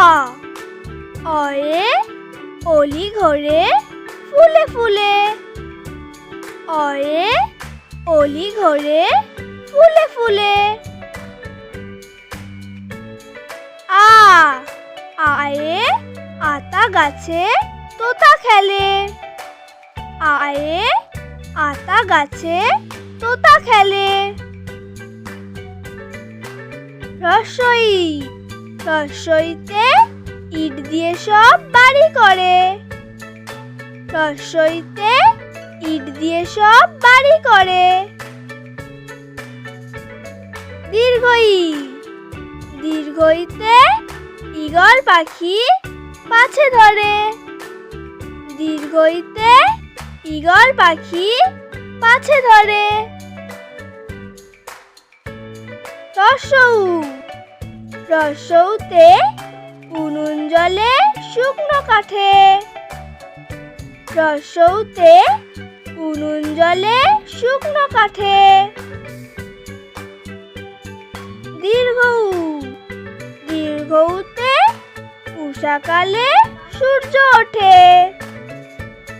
অয়ে অলি ঘরে ফুলে ফুলে। অয়ে অলি ঘরে ফুলে ফুলে। আয়ে আতা গাছে তোতা খেলে। আয়ে আতা গাছে তোতা খেলে। রসই রসইতে ইট দিয়ে সব বাড়ি করে। রসইতে ইট দিয়ে সব বাড়ি করে। দীর্ঘই দীর্ঘইতে ঈগল পাখি পাছে ধরে। দীর্ঘইতে ঈগল পাখি পাছে ধরে। রসৌ রসৌতে উনুন জ্বলে শুকনো কাঠে। রসৌতে উনুন জ্বলে শুকনো কাঠে। দীর্ঘৌ দীর্ঘৌতে উষাকালে সূর্য ওঠে।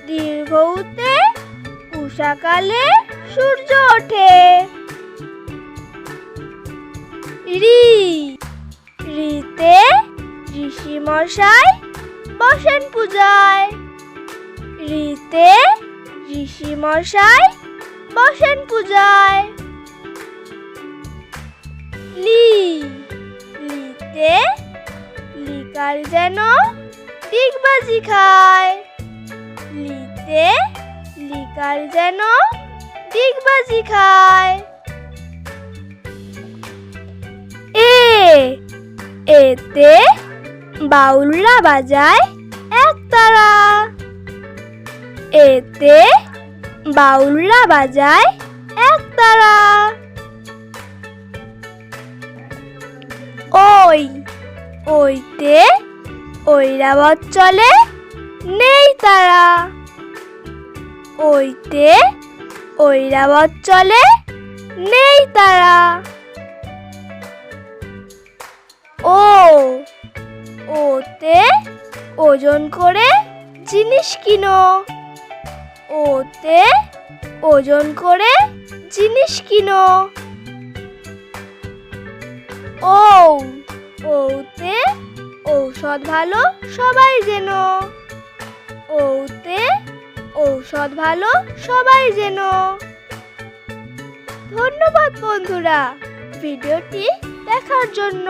দীর্ঘৌতে উষাকালে সূর্য ওঠে। ঋ ঋতে ঋষি মশাই বসেন পূজায়। ঋতে ঋষি মশাই বসেন পূজায়। লি লিতে লিকার যেন ডিগবাজি খায়। লিতে লিকার যেন ডিগবাজি খায়। এতে বাউলরা বাজায় একতারা। এতে বাউলরা বাজায় একতারা। ওই ওইতে ঐরাবত চলে নেই তারা। ওইতে ঐরাবত চলে নেই তারা। ওতে ওজন করে জিনিস কিনো। ওতে ওজন করে জিনিস কিনো। ওতে ঔষধ ভালো সবাই যেন। ওতে ঔষধ ভালো সবাই যেন। ধন্যবাদ বন্ধুরা ভিডিওটি দেখার জন্য।